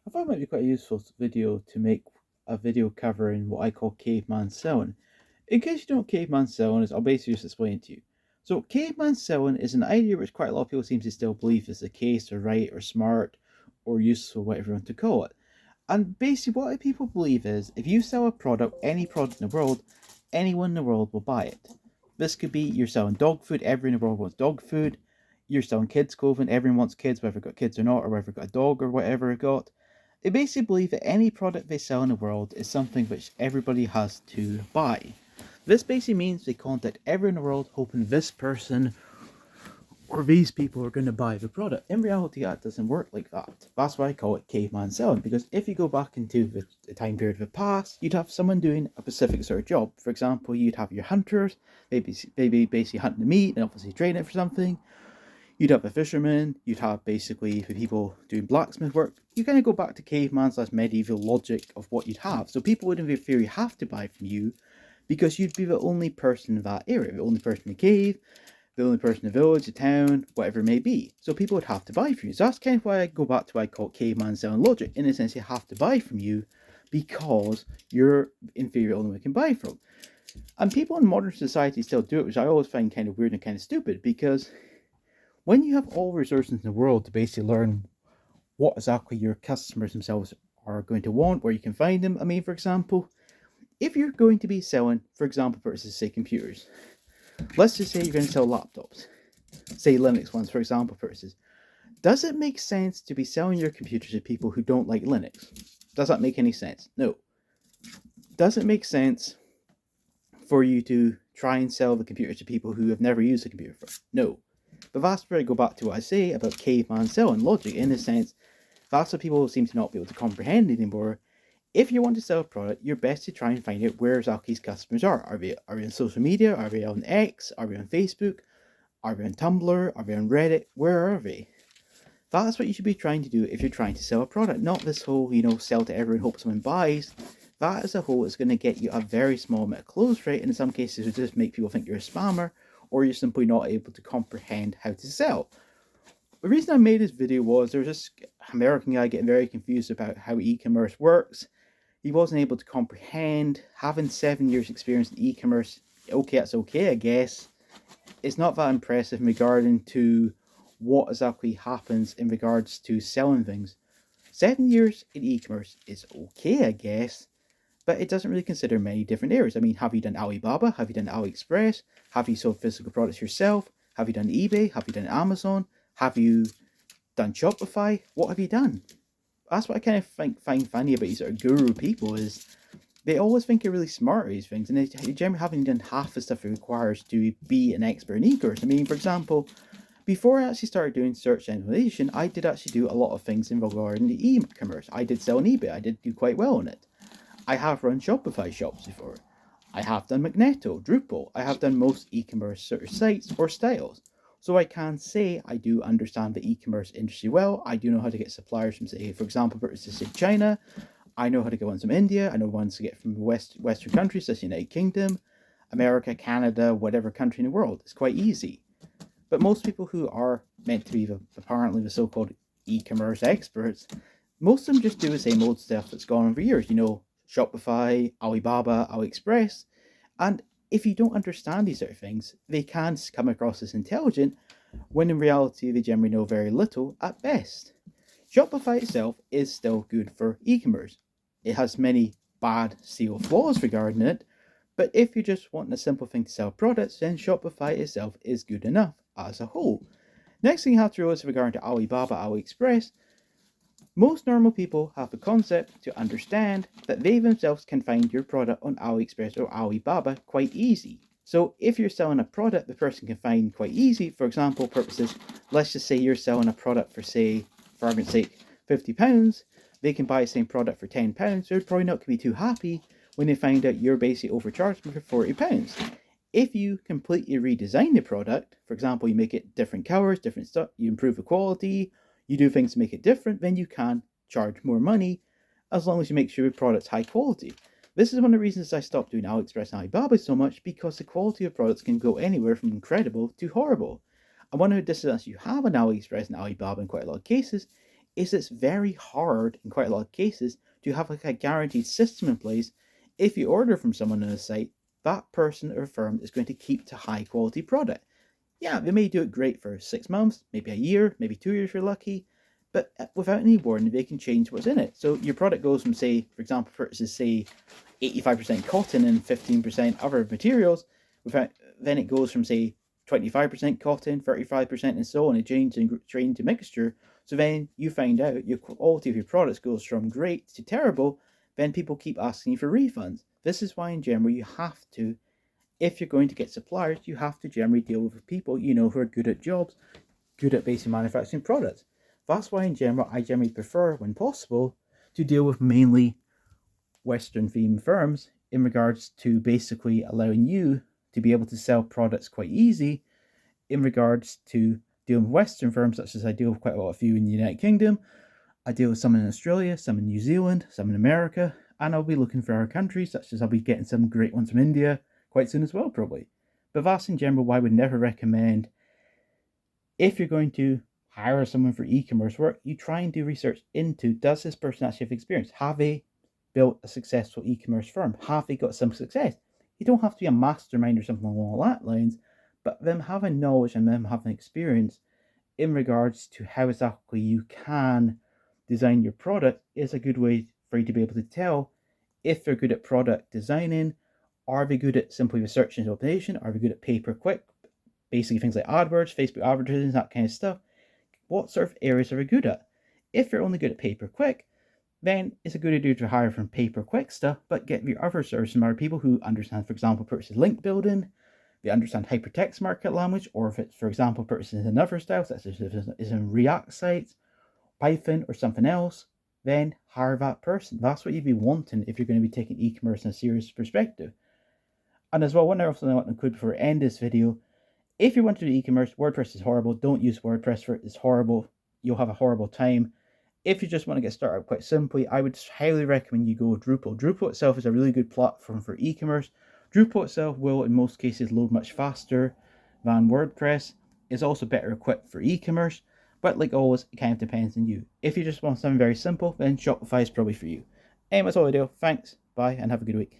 I thought it might be quite a useful video to make a video covering what I call caveman selling. In case you don't know what caveman selling is, I'll basically just explain it to you. So, caveman selling is an idea which quite a lot of people seem to still believe is the case, or right, or smart, or useful, whatever you want to call it. And basically, what people believe is if you sell a product, any product in the world, anyone in the world will buy it. This could be you're selling dog food, everyone in the world wants dog food. You're selling kids' clothing, everyone wants kids, whether they've got kids or not, or whether they've got a dog or whatever they've got. They basically believe that any product they sell in the world is something which everybody has to buy. This basically means they contact everyone in the world hoping this person or these people are going to buy the product. In reality, that doesn't work like that. That's why I call it caveman selling, because if you go back into the time period of the past, you'd have someone doing a specific sort of job. For example, you'd have your hunters, maybe basically hunting the meat and obviously trading it for something. You'd have the fishermen, you'd have basically the people doing blacksmith work. You kind of go back to caveman slash medieval logic of what you'd have. So people would in theory have to buy from you because you'd be the only person in that area, the only person in the cave, the only person in the village, the town, whatever it may be. So people would have to buy from you. So that's kind of why I go back to what I call caveman selling logic. In a sense, they have to buy from you because you're in theory the only one who can buy from. And people in modern society still do it, which I always find kind of weird and kind of stupid because when you have all resources in the world to basically learn what exactly your customers themselves are going to want, where you can find them. I mean, for example, if you're going to be selling, for example, versus say computers, let's just say you're going to sell laptops, say Linux ones, for example, versus. Does it make sense to be selling your computer to people who don't like Linux? Does that make any sense? No. Does it make sense for you to try and sell the computer to people who have never used a computer before? No. But that's where I go back to what I say about caveman selling logic. In a sense, that's what people seem to not be able to comprehend anymore. If you want to sell a product, you're best to try and find out where Zaki's customers are. Are they on social media? Are they on X? Are they on Facebook? Are they on Tumblr? Are they on Reddit? Where are they? That's what you should be trying to do if you're trying to sell a product. Not this whole, sell to everyone, hope someone buys. That as a whole is going to get you a very small amount of close rate, and in some cases it will just make people think you're a spammer, or you're simply not able to comprehend how to sell. The reason I made this video was there was this American guy getting very confused about how e-commerce works. He wasn't able to comprehend. Having 7 years experience in e-commerce, okay, that's okay, I guess. It's not that impressive in regarding to what exactly happens in regards to selling things. 7 years in e-commerce is okay, I guess, but it doesn't really consider many different areas. I mean, have you done Alibaba? Have you done AliExpress? Have you sold physical products yourself? Have you done eBay? Have you done Amazon? Have you done Shopify? What have you done? That's what I kind of find funny about these sort of guru people is they always think you're really smart at these things, and they generally haven't done half the stuff it requires to be an expert in e-commerce. I mean, for example, before I actually started doing search engine optimization, I did actually do a lot of things in regarding the e-commerce. I did sell on eBay. I did do quite well on it. I have run Shopify shops before. I have done Magneto, Drupal. I have done most e-commerce sort of sites or styles. So I can say I do understand the e-commerce industry well. I do know how to get suppliers from, say, for example, say China. I know how to get ones from India. I know ones to get from Western countries, such as the United Kingdom, America, Canada, whatever country in the world. It's quite easy. But most people who are meant to be apparently the so-called e-commerce experts, most of them just do the same old stuff that's gone on for years. Shopify, Alibaba, AliExpress. And if you don't understand these sort of things, they can come across as intelligent when in reality they generally know very little at best. Shopify itself is still good for e-commerce. It has many bad SEO flaws regarding it, but if you just want a simple thing to sell products, then Shopify itself is good enough as a whole. Next thing you have to realize regarding to Alibaba, AliExpress, most normal people have the concept to understand that they themselves can find your product on AliExpress or Alibaba quite easy. So if you're selling a product the person can find quite easy, for example purposes, let's just say you're selling a product for, say, for argument's sake, £50, they can buy the same product for £10, they're probably not going to be too happy when they find out you're basically overcharged them for £40. If you completely redesign the product, for example, you make it different colors, different stuff, you improve the quality, you do things to make it different, then you can charge more money as long as you make sure your product's high quality. This is one of the reasons I stopped doing AliExpress and Alibaba so much, because the quality of products can go anywhere from incredible to horrible. And one of the disadvantages you have on AliExpress and Alibaba in quite a lot of cases is it's very hard in quite a lot of cases to have like a guaranteed system in place. If you order from someone on a site, that person or firm is going to keep to high quality product. Yeah, they may do it great for 6 months, maybe a year, maybe 2 years if you're lucky, but without any warning, they can change what's in it. So your product goes from, say, for example, purchases, say, 85% cotton and 15% other materials, without, then it goes from, say, 25% cotton, 35%, and so on. It changes to mixture. So then you find out your quality of your products goes from great to terrible. Then people keep asking you for refunds. This is why, in general, you have to, if you're going to get suppliers, you have to generally deal with people you know who are good at jobs, good at basically manufacturing products. That's why, in general, I generally prefer, when possible, to deal with mainly Western themed firms in regards to basically allowing you to be able to sell products quite easy in regards to dealing with Western firms, such as I deal with quite a lot of you in the United Kingdom. I deal with some in Australia, some in New Zealand, some in America, and I'll be looking for other countries, such as I'll be getting some great ones from India quite soon as well, probably. But that's in general why I would never recommend, if you're going to hire someone for e-commerce work, you try and do research into, does this person actually have experience? Have they built a successful e-commerce firm? Have they got some success? You don't have to be a mastermind or something along that lines, but them having knowledge and them having experience in regards to how exactly you can design your product is a good way for you to be able to tell if they're good at product designing. Are they good at simply research and optimization? Are they good at pay-per-click? Basically things like AdWords, Facebook advertising, that kind of stuff. What sort of areas are they good at? If they're only good at pay-per-click, then it's a good idea to hire from pay-per-click stuff, but get your other services from other people who understand, for example, purchase link building, they understand hypertext market language, or if it's, for example, purchasing another style, such as if it's in React sites, Python, or something else, then hire that person. That's what you'd be wanting if you're going to be taking e-commerce in a serious perspective. And as well, one other thing I want to include before I end this video, if you want to do e-commerce, WordPress is horrible. Don't use WordPress for it. It's horrible. You'll have a horrible time. If you just want to get started quite simply, I would highly recommend you go with Drupal. Drupal itself is a really good platform for e-commerce. Drupal itself will, in most cases, load much faster than WordPress. It's also better equipped for e-commerce, but like always, it kind of depends on you. If you just want something very simple, then Shopify is probably for you. Anyway, that's all I do. Thanks, bye, and have a good week.